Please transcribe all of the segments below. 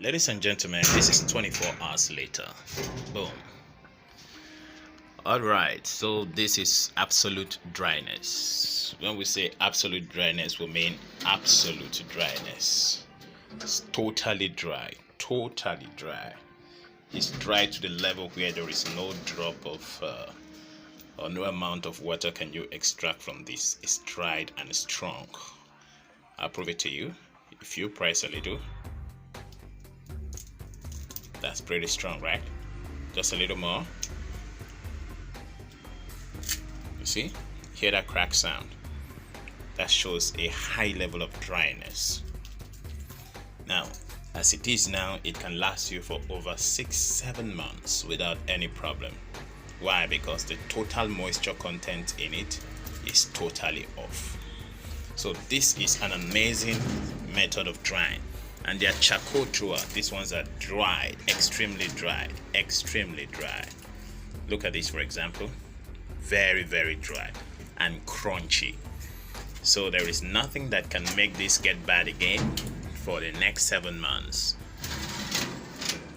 Ladies and gentlemen, this is 24 hours later. Boom. Alright, so this is absolute dryness. When we say absolute dryness, we mean absolute dryness. It's totally dry. Totally dry. It's dry to the level where there is no drop of or no amount of water can you extract from this. It's dried and strong. I'll prove it to you. If you press a little, that's pretty strong, right? Just a little more. You see? Hear that crack sound? That shows a high level of dryness. Now, as it is now, it can last you for over 6-7 months without any problem. Why? Because the total moisture content in it is totally off. So this is an amazing method of drying. And they are charcoal throughout. These ones are dried, extremely dried, extremely dry. Look at this, for example. Very, very dry and crunchy. So there is nothing that can make this get bad again for the next 7 months.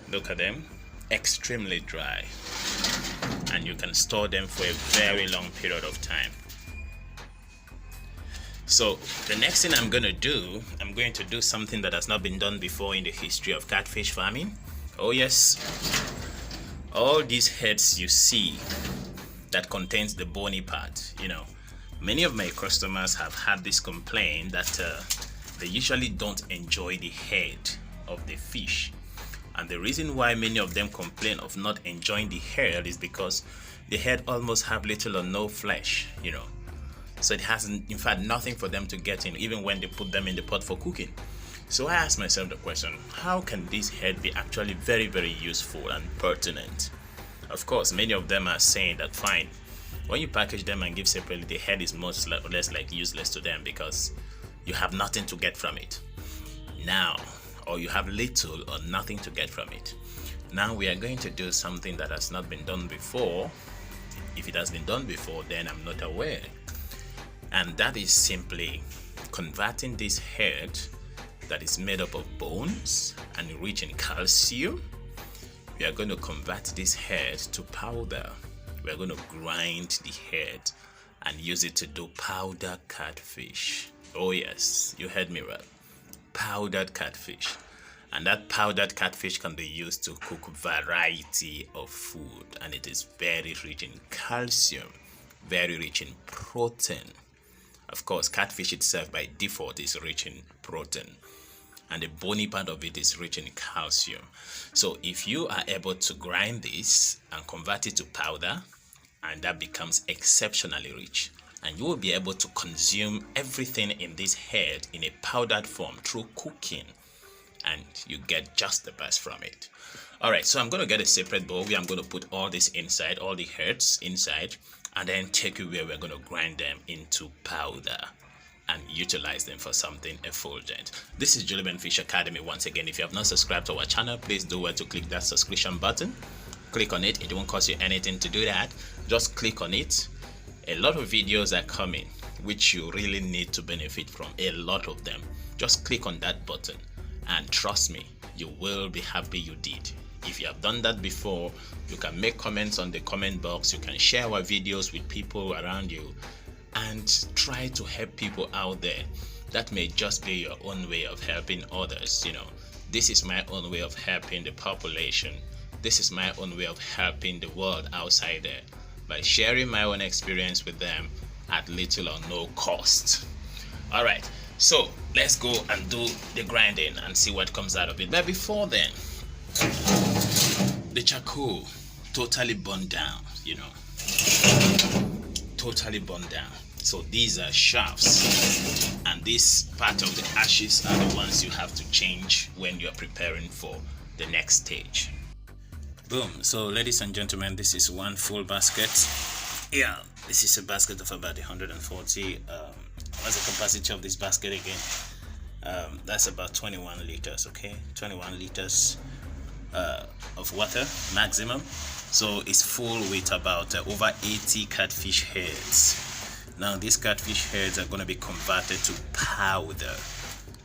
Look at them, extremely dry. And you can store them for a very long period of time. So the next thing I'm going to do something that has not been done before in the history of catfish farming. Oh yes, all these heads you see that contains the bony part, many of my customers have had this complaint that they usually don't enjoy the head of the fish. And the reason why many of them complain of not enjoying the head is because the head almost have little or no flesh, So it has, in fact, nothing for them to get in, even when they put them in the pot for cooking. So I asked myself the question, how can this head be actually very, very useful and pertinent? Of course, many of them are saying that fine, when you package them and give separately, the head is more or less like useless to them because you have nothing to get from it. Now, or you have little or nothing to get from it. Now we are going to do something that has not been done before. If it has been done before, then I'm not aware. And that is simply converting this head that is made up of bones and rich in calcium. We are going to convert this head to powder. We are going to grind the head and use it to do powdered catfish. Oh yes, you heard me right. Powdered catfish. And that powdered catfish can be used to cook a variety of food. And it is very rich in calcium, very rich in protein. Of course, catfish itself by default is rich in protein. And the bony part of it is rich in calcium. So if you are able to grind this and convert it to powder, and that becomes exceptionally rich, and you will be able to consume everything in this head in a powdered form through cooking, and you get just the best from it. Alright, so I'm going to get a separate bowl where I'm going to put all this inside, all the heads inside, and then take you where we're going to grind them into powder and utilize them for something effulgent. This is Julian Fish Academy. Once again, if you have not subscribed to our channel, please do well to click that subscription button. Click on it. It won't cost you anything to do that. Just click on it. A lot of videos are coming which you really need to benefit from, a lot of them. Just click on that button and trust me, you will be happy you did. If you have done that before, you can make comments on the comment box, you can share our videos with people around you and try to help people out there. That may just be your own way of helping others. This is my own way of helping the population. This is my own way of helping the world outside there by sharing my own experience with them at little or no cost. Alright, so let's go and do the grinding and see what comes out of it. But before then, the charcoal totally burned down, totally burned down. So these are shafts, and this part of the ashes are the ones you have to change when you're preparing for the next stage. Boom. So ladies and gentlemen, this is one full basket. Yeah, this is a basket of about 140. What's the capacity of this basket again? That's about 21 liters. Okay, 21 liters of water maximum. So it's full with about over 80 catfish heads. Now these catfish heads are going to be converted to powder.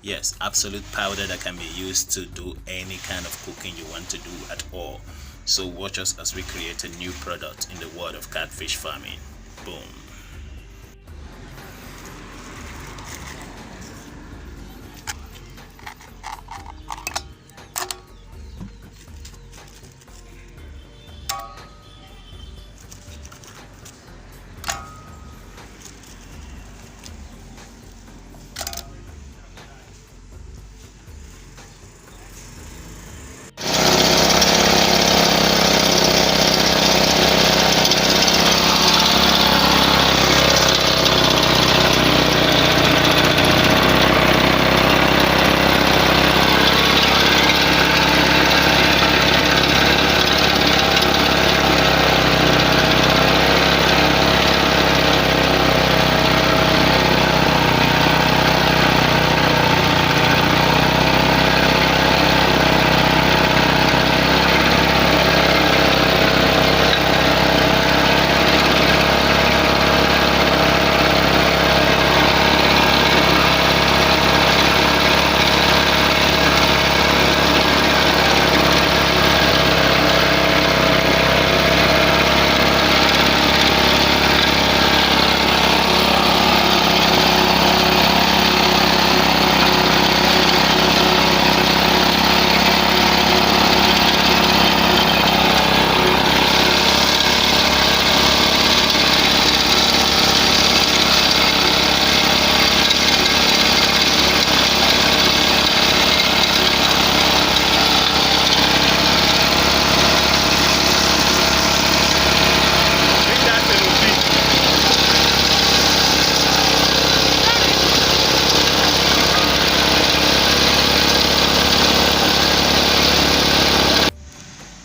Yes, absolute powder that can be used to do any kind of cooking you want to do at all. So watch us as we create a new product in the world of catfish farming. Boom.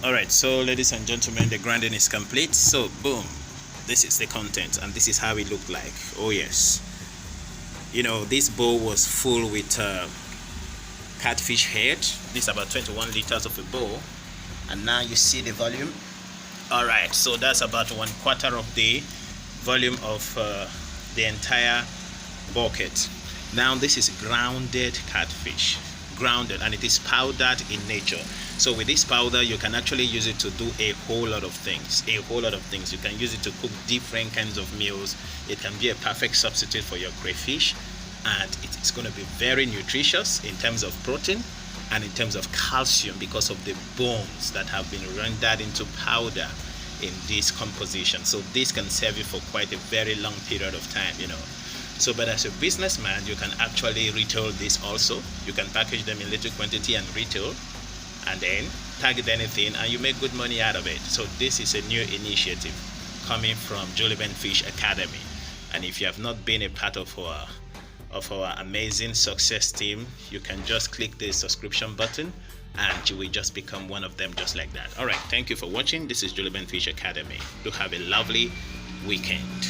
Alright, so ladies and gentlemen, the grinding is complete. So boom, this is the content and this is how it looked like. Oh yes, you know, this bowl was full with catfish head. This is about 21 liters of a bowl, and now you see the volume. Alright, so that's about 1/4 of the volume of the entire bucket. Now this is grounded catfish, grounded, and it is powdered in nature. So with this powder you can actually use it to do a whole lot of things. You can use it to cook different kinds of meals. It can be a perfect substitute for your crayfish, and it's going to be very nutritious in terms of protein and in terms of calcium because of the bones that have been rendered into powder in this composition. So this can serve you for quite a very long period of time, you know. So but as a businessman, you can actually retail this also. You can package them in little quantity and retail, and then tag it anything, and you make good money out of it. So this is a new initiative coming from Juliben Fish Academy, and if you have not been a part of our amazing success team, you can just click the subscription button and you will just become one of them, just like that. All right, thank you for watching. This is Juliben Fish Academy. Do have a lovely weekend.